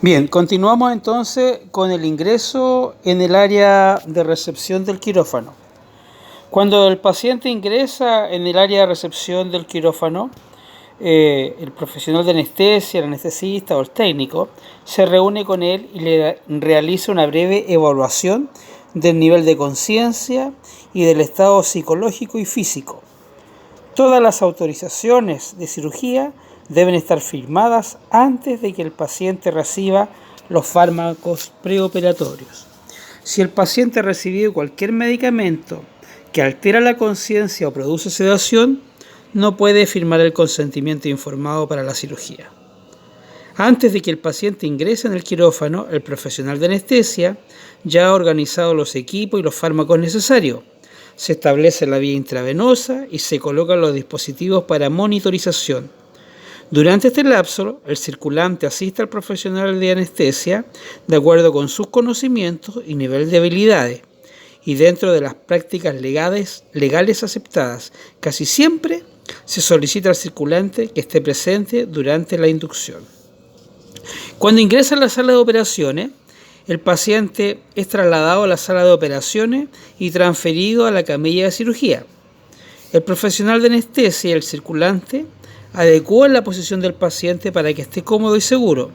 Bien, continuamos entonces con el ingreso en el área de recepción del quirófano. Cuando el paciente ingresa en el área de recepción del quirófano, el profesional de anestesia, el anestesista o el técnico se reúne con él y le realiza una breve evaluación del nivel de conciencia y del estado psicológico y físico. Todas las autorizaciones de cirugía deben estar firmadas antes de que el paciente reciba los fármacos preoperatorios. Si el paciente ha recibido cualquier medicamento que altera la conciencia o produce sedación, no puede firmar el consentimiento informado para la cirugía. Antes de que el paciente ingrese en el quirófano, el profesional de anestesia ya ha organizado los equipos y los fármacos necesarios. Se establece la vía intravenosa y se colocan los dispositivos para monitorización. Durante este lapso, el circulante asiste al profesional de anestesia de acuerdo con sus conocimientos y nivel de habilidades y dentro de las prácticas legales aceptadas. Casi siempre se solicita al circulante que esté presente durante la inducción. Cuando ingresa a la sala de operaciones, el paciente es trasladado a la sala de operaciones y transferido a la camilla de cirugía. El profesional de anestesia y el circulante adecúan la posición del paciente para que esté cómodo y seguro,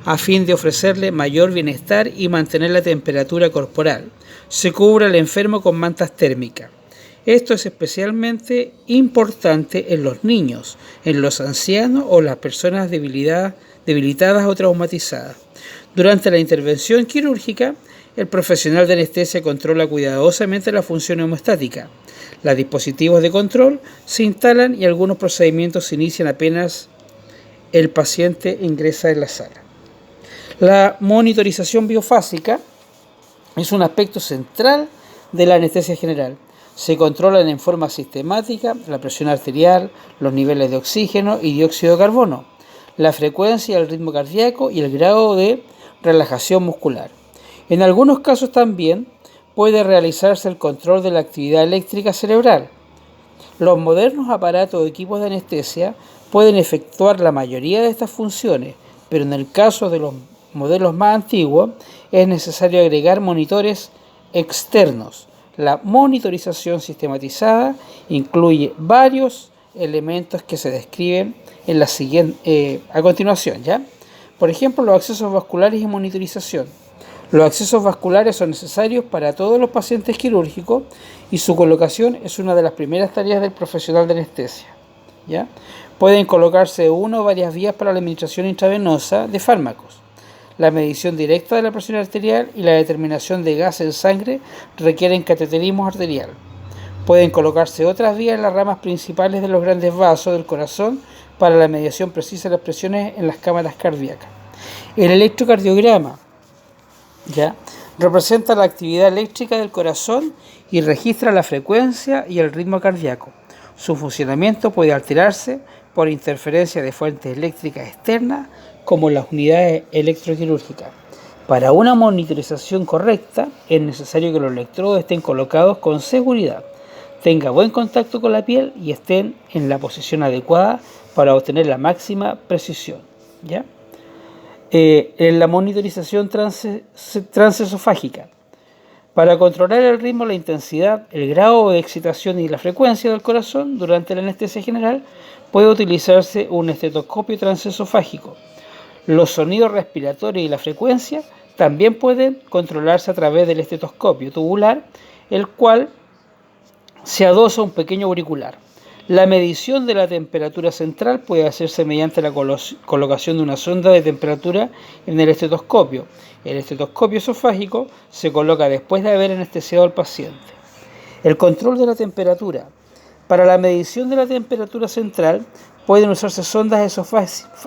a fin de ofrecerle mayor bienestar y mantener la temperatura corporal. Se cubre al enfermo con mantas térmicas. Esto es especialmente importante en los niños, en los ancianos o las personas debilitadas o traumatizadas. Durante la intervención quirúrgica, el profesional de anestesia controla cuidadosamente la función hemostática. Los dispositivos de control se instalan y algunos procedimientos se inician apenas el paciente ingresa en la sala. La monitorización biofásica es un aspecto central de la anestesia general. Se controlan en forma sistemática la presión arterial, los niveles de oxígeno y dióxido de carbono, la frecuencia y el ritmo cardíaco y el grado de relajación muscular. En algunos casos también puede realizarse el control de la actividad eléctrica cerebral. Los modernos aparatos o equipos de anestesia pueden efectuar la mayoría de estas funciones, pero en el caso de los modelos más antiguos es necesario agregar monitores externos. La monitorización sistematizada incluye varios elementos que se describen en la a continuación, ¿ya? Por ejemplo, los accesos vasculares y monitorización. Los accesos vasculares son necesarios para todos los pacientes quirúrgicos y su colocación es una de las primeras tareas del profesional de anestesia, ¿ya? Pueden colocarse una o varias vías para la administración intravenosa de fármacos. La medición directa de la presión arterial y la determinación de gas en sangre requieren cateterismo arterial. Pueden colocarse otras vías en las ramas principales de los grandes vasos del corazón para la medición precisa de las presiones en las cámaras cardíacas. El electrocardiograma, ¿ya?, representa la actividad eléctrica del corazón y registra la frecuencia y el ritmo cardíaco. Su funcionamiento puede alterarse por interferencia de fuentes eléctricas externas como las unidades electroquirúrgicas. Para una monitorización correcta es necesario que los electrodos estén colocados con seguridad, tenga buen contacto con la piel y estén en la posición adecuada para obtener la máxima precisión, ¿ya? En la monitorización transesofágica. Para controlar el ritmo, la intensidad, el grado de excitación y la frecuencia del corazón durante la anestesia general, puede utilizarse un estetoscopio transesofágico. Los sonidos respiratorios y la frecuencia también pueden controlarse a través del estetoscopio tubular, el cual se adosa a un pequeño auricular. La medición de la temperatura central puede hacerse mediante la colocación de una sonda de temperatura en el estetoscopio. El estetoscopio esofágico se coloca después de haber anestesiado al paciente. El control de la temperatura. Para la medición de la temperatura central pueden usarse sondas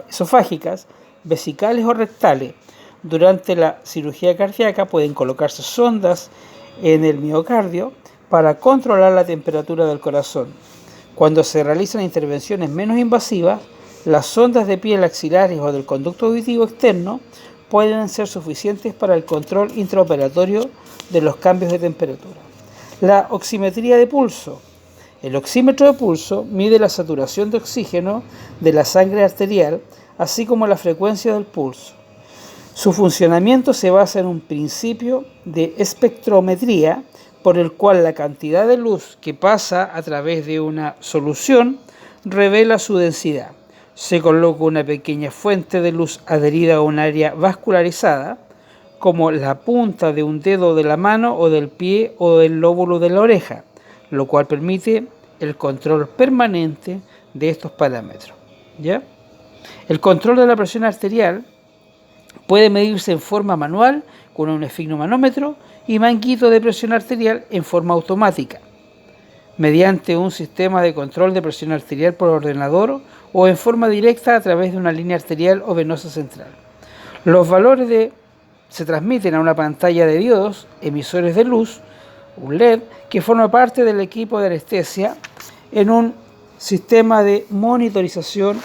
esofágicas, vesicales o rectales. Durante la cirugía cardíaca pueden colocarse sondas en el miocardio para controlar la temperatura del corazón. Cuando se realizan intervenciones menos invasivas, las sondas de piel axilares o del conducto auditivo externo pueden ser suficientes para el control intraoperatorio de los cambios de temperatura. La oximetría de pulso. El oxímetro de pulso mide la saturación de oxígeno de la sangre arterial, así como la frecuencia del pulso. Su funcionamiento se basa en un principio de espectrometría por el cual la cantidad de luz que pasa a través de una solución revela su densidad. Se coloca una pequeña fuente de luz adherida a un área vascularizada, como la punta de un dedo de la mano o del pie o el lóbulo de la oreja, lo cual permite el control permanente de estos parámetros. ¿Ya? El control de la presión arterial puede medirse en forma manual con un esfigmomanómetro y manguito de presión arterial en forma automática, mediante un sistema de control de presión arterial por ordenador o en forma directa a través de una línea arterial o venosa central. Los valores se transmiten a una pantalla de diodos, emisores de luz, un LED, que forma parte del equipo de anestesia en un sistema de monitorización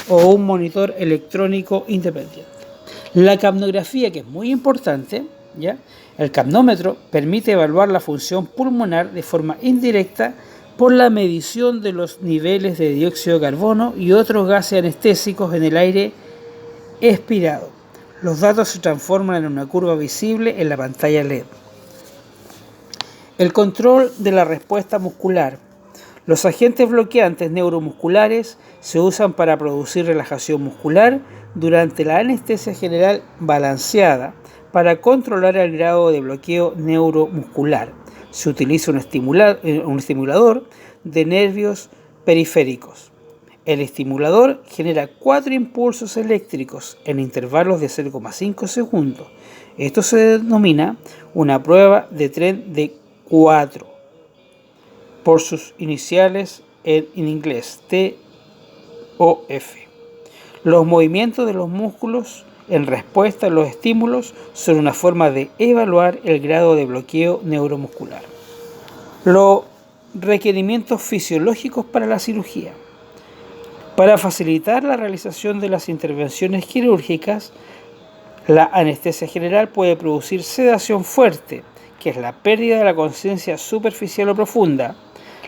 o un monitor electrónico independiente. La capnografía, que es muy importante, ¿ya? El capnómetro permite evaluar la función pulmonar de forma indirecta por la medición de los niveles de dióxido de carbono y otros gases anestésicos en el aire expirado. Los datos se transforman en una curva visible en la pantalla LED. El control de la respuesta muscular. Los agentes bloqueantes neuromusculares se usan para producir relajación muscular durante la anestesia general balanceada para controlar el grado de bloqueo neuromuscular. Se utiliza un estimulador de nervios periféricos. El estimulador genera 4 impulsos eléctricos en intervalos de 0,5 segundos. Esto se denomina una prueba de tren de 4, por sus iniciales en inglés, TOF. Los movimientos de los músculos en respuesta a los estímulos son una forma de evaluar el grado de bloqueo neuromuscular. Los requerimientos fisiológicos para la cirugía. Para facilitar la realización de las intervenciones quirúrgicas, la anestesia general puede producir sedación fuerte, que es la pérdida de la conciencia superficial o profunda,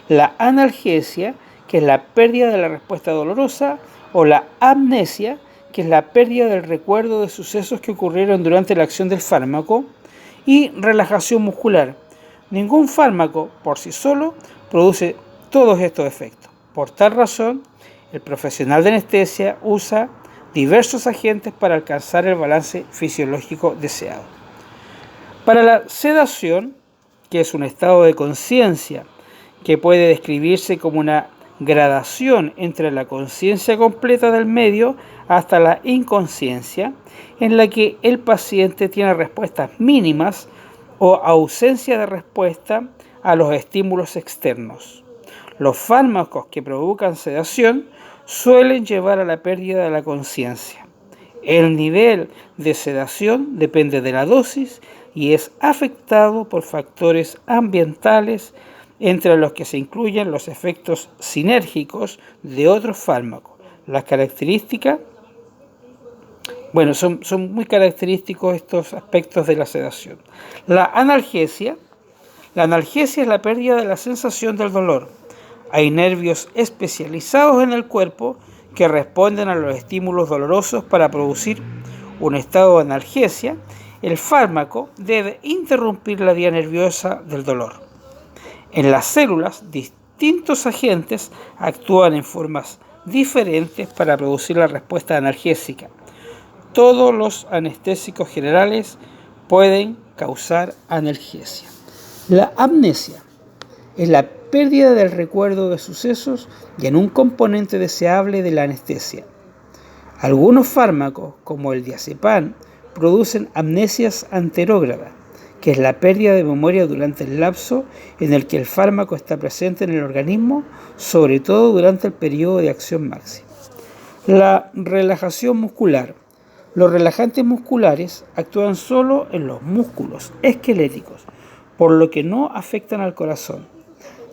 la analgesia, que es la pérdida de la respuesta dolorosa, o la amnesia, que es la pérdida del recuerdo de sucesos que ocurrieron durante la acción del fármaco, y relajación muscular. Ningún fármaco por sí solo produce todos estos efectos. Por tal razón, el profesional de anestesia usa diversos agentes para alcanzar el balance fisiológico deseado. Para la sedación, que es un estado de conciencia que puede describirse como una gradación entre la conciencia completa del medio hasta la inconsciencia, en la que el paciente tiene respuestas mínimas o ausencia de respuesta a los estímulos externos. Los fármacos que provocan sedación suelen llevar a la pérdida de la conciencia. El nivel de sedación depende de la dosis y es afectado por factores ambientales, entre los que se incluyen los efectos sinérgicos de otros fármacos. Las características, son muy característicos estos aspectos de la sedación. La analgesia es la pérdida de la sensación del dolor. Hay nervios especializados en el cuerpo que responden a los estímulos dolorosos para producir un estado de analgesia. El fármaco debe interrumpir la vía nerviosa del dolor. En las células, distintos agentes actúan en formas diferentes para producir la respuesta analgésica. Todos los anestésicos generales pueden causar analgesia. La amnesia es la pérdida del recuerdo de sucesos y en un componente deseable de la anestesia. Algunos fármacos, como el diazepam, producen amnesias anterógradas, que es la pérdida de memoria durante el lapso en el que el fármaco está presente en el organismo, sobre todo durante el periodo de acción máxima. La relajación muscular. Los relajantes musculares actúan solo en los músculos esqueléticos, por lo que no afectan al corazón.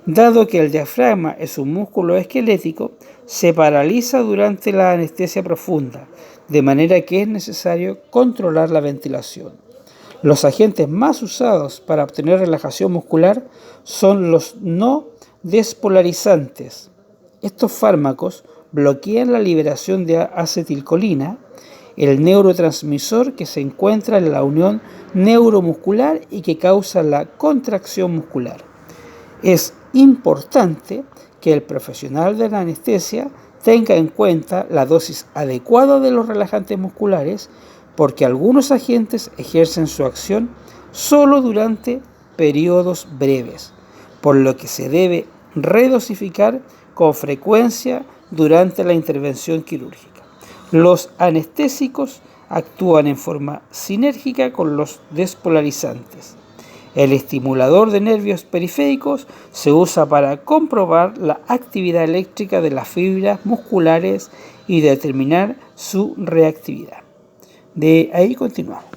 Dado que el diafragma es un músculo esquelético, se paraliza durante la anestesia profunda, de manera que es necesario controlar la ventilación. Los agentes más usados para obtener relajación muscular son los no despolarizantes. Estos fármacos bloquean la liberación de acetilcolina el neurotransmisor que se encuentra en la unión neuromuscular y que causa la contracción muscular. Es importante que el profesional de la anestesia tenga en cuenta la dosis adecuada de los relajantes musculares, porque algunos agentes ejercen su acción solo durante periodos breves, por lo que se debe redosificar con frecuencia durante la intervención quirúrgica. Los anestésicos actúan en forma sinérgica con los despolarizantes. El estimulador de nervios periféricos se usa para comprobar la actividad eléctrica de las fibras musculares y determinar su reactividad. De ahí continuamos.